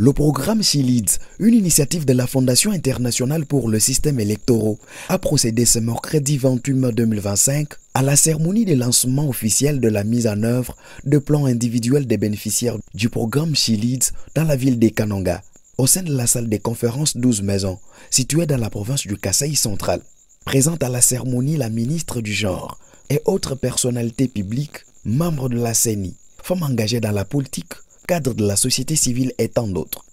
Le programme SheLeads, une initiative de la Fondation internationale pour le système électoral, a procédé ce mercredi 28 mai 2025 à la cérémonie de lancement officiel de la mise en œuvre de plans individuels des bénéficiaires du programme SheLeads dans la ville de Kananga, au sein de la salle des conférences 12 maisons, située dans la province du Kasaï central. Présente à la cérémonie la ministre du genre et autres personnalités publiques, membres de la CENI, femmes engagées dans la politique, cadres de la société civile et tant d'autres.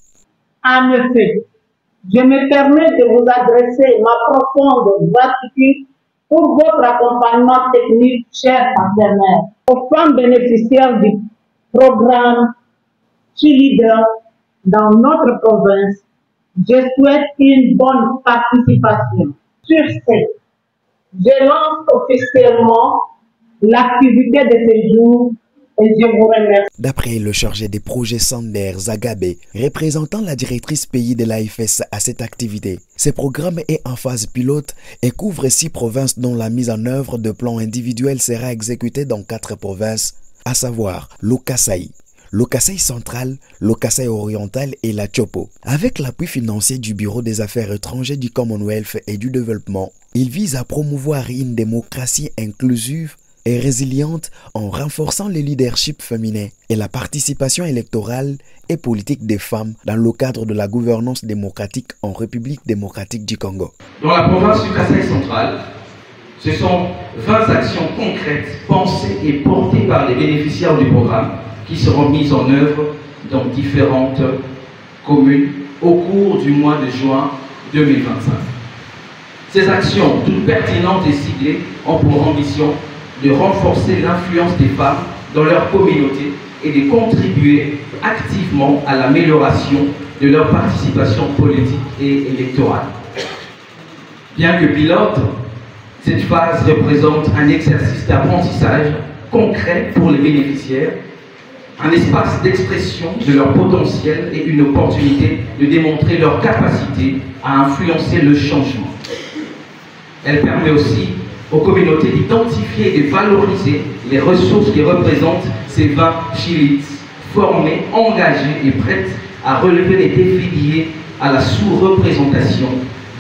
En effet, je me permets de vous adresser ma profonde gratitude pour votre accompagnement technique, chers partenaires, aux femmes bénéficiaires du programme SheLeads dans notre province. Je souhaite une bonne participation. Sur ce, je lance officiellement l'activité de ce jour. Et je vous remercie. D'après le chargé des projets Sander Zagabé, représentant la directrice pays de l'AFS à cette activité, ce programme est en phase pilote et couvre 6 provinces dont la mise en œuvre de plans individuels sera exécutée dans 4 provinces, à savoir le Kasaï central, le Kasaï oriental et la Chopo. Avec l'appui financier du Bureau des affaires étrangères du Commonwealth et du développement, il vise à promouvoir une démocratie inclusive et résiliente en renforçant le leadership féminin et la participation électorale et politique des femmes dans le cadre de la gouvernance démocratique en République démocratique du Congo. Dans la province du Kasaï central, ce sont 20 actions concrètes pensées et portées par les bénéficiaires du programme qui seront mises en œuvre dans différentes communes au cours du mois de juin 2025. Ces actions, toutes pertinentes et ciblées, ont pour ambition de renforcer l'influence des femmes dans leur communauté et de contribuer activement à l'amélioration de leur participation politique et électorale. Bien que pilote, cette phase représente un exercice d'apprentissage concret pour les bénéficiaires, un espace d'expression de leur potentiel et une opportunité de démontrer leur capacité à influencer le changement. Elle permet aussi aux communautés d'identifier et de valoriser les ressources qui représentent ces 20 SheLeads, formés, engagés et prêtes à relever les défis liés à la sous-représentation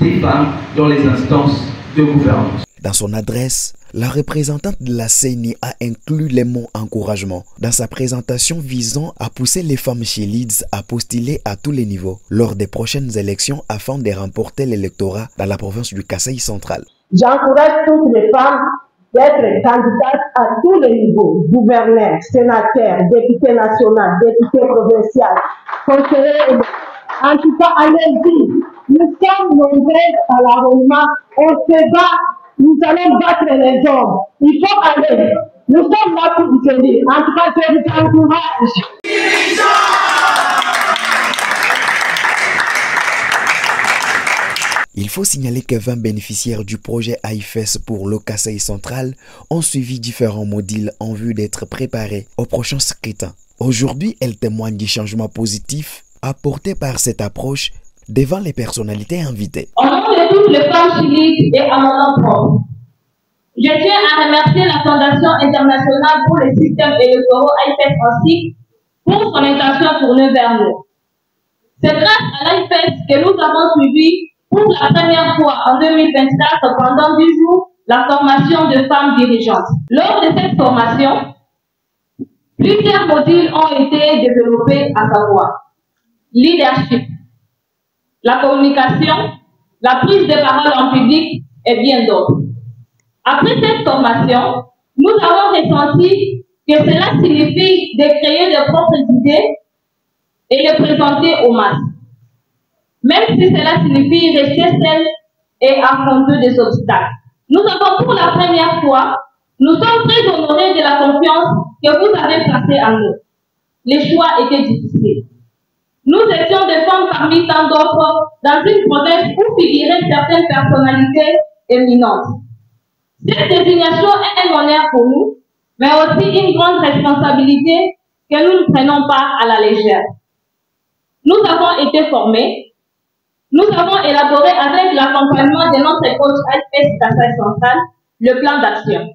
des femmes dans les instances de gouvernance. Dans son adresse, la représentante de la CENI a inclus les mots encouragement dans sa présentation visant à pousser les femmes SheLeads à postuler à tous les niveaux lors des prochaines élections afin de remporter l'électorat dans la province du Kasaï central. J'encourage toutes les femmes d'être candidates à tous les niveaux, gouverneurs, sénateurs, députés nationaux, députés provinciaux, conseillers. En tout cas, allez-y. Nous sommes nombreux à l'enrôlement. On se bat. Nous allons battre les hommes. Il faut aller. Nous sommes là pour vous aider. En tout cas, je vous encourage. Il faut signaler que 20 bénéficiaires du projet AIFES pour le Kasaï central ont suivi différents modules en vue d'être préparés au prochain scrutin. Aujourd'hui, elles témoignent du changement positif apporté par cette approche devant les personnalités invitées. Au nom de toutes les femmes SheLeads et à mon nom propre, je tiens à remercier la Fondation internationale pour le système électoral AIFES ainsi pour son intention tournée vers nous. C'est grâce à l'AIFES que nous avons suivi pour la première fois en 2024 pendant 10 jours la formation de femmes dirigeantes. Lors de cette formation, plusieurs modules ont été développés, à savoir leadership, la communication, la prise de parole en public et bien d'autres. Après cette formation, nous avons ressenti que cela signifie de créer de propres idées et les présenter aux masses. Même si cela signifie rester seul et affronter des obstacles. Nous avons pour la première fois, nous sommes très honorés de la confiance que vous avez placée en nous. Les choix étaient difficiles. Nous étions des femmes parmi tant d'autres dans une province où figuraient certaines personnalités éminentes. Cette désignation est un honneur pour nous, mais aussi une grande responsabilité que nous ne prenons pas à la légère. Nous avons été formés, nous avons élaboré avec l'accompagnement de notre coach AIFES Kasaï central le plan d'action.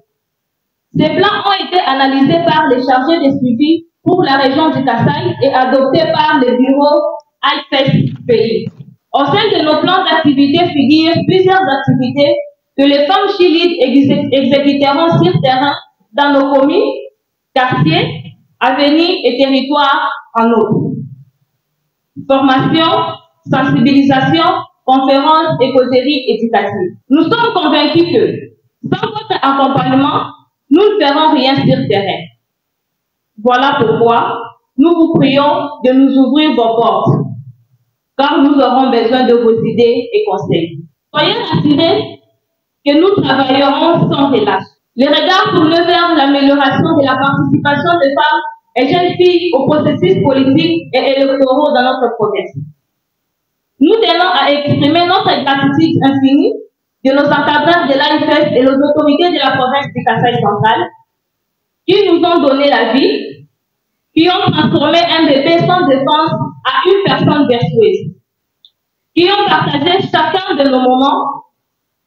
Ces plans ont été analysés par les chargés de suivi pour la région du Kasaï et adoptés par le bureau IFES pays. Au sein de nos plans d'activité figurent plusieurs activités que les femmes She-Lead exécuteront sur terrain dans nos communes, quartiers, avenirs et territoires en eau. Formation, sensibilisation, conférences et causeries éducatives. Nous sommes convaincus que, sans votre accompagnement, nous ne ferons rien sur terrain. Voilà pourquoi nous vous prions de nous ouvrir vos portes, car nous aurons besoin de vos idées et conseils. Soyez rassurés que nous travaillerons sans relâche. Les regards tournés vers l'amélioration de la participation des femmes et jeunes filles aux processus politiques et électoraux dans notre province. Nous tenons à exprimer notre gratitude infinie de nos encadreurs de l'AIFES et les autorités de la province du Kasaï central qui nous ont donné la vie, qui ont transformé un bébé sans défense à une personne vertueuse, qui ont partagé chacun de nos moments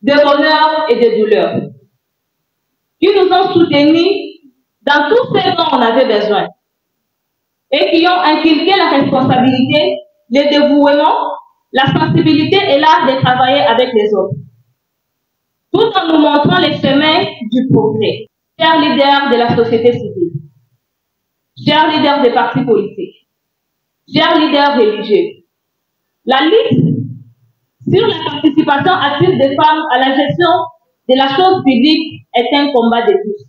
de bonheur et de douleur, qui nous ont soutenus dans tout ce dont on avait besoin et qui ont inculqué la responsabilité, le dévouement, la sensibilité et l'art de travailler avec les autres, tout en nous montrant les chemins du progrès. Chers leaders de la société civile, chers leaders des partis politiques, chers leaders religieux, la lutte sur la participation active des femmes à la gestion de la chose publique est un combat de tous.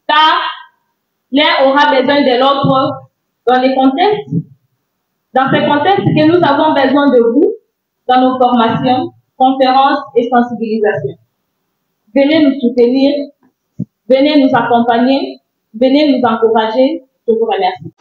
Car l'un aura besoin de l'autre dans ces contextes que nous avons besoin de vous dans nos formations, conférences et sensibilisations. Venez nous soutenir, venez nous accompagner, venez nous encourager. Je vous remercie.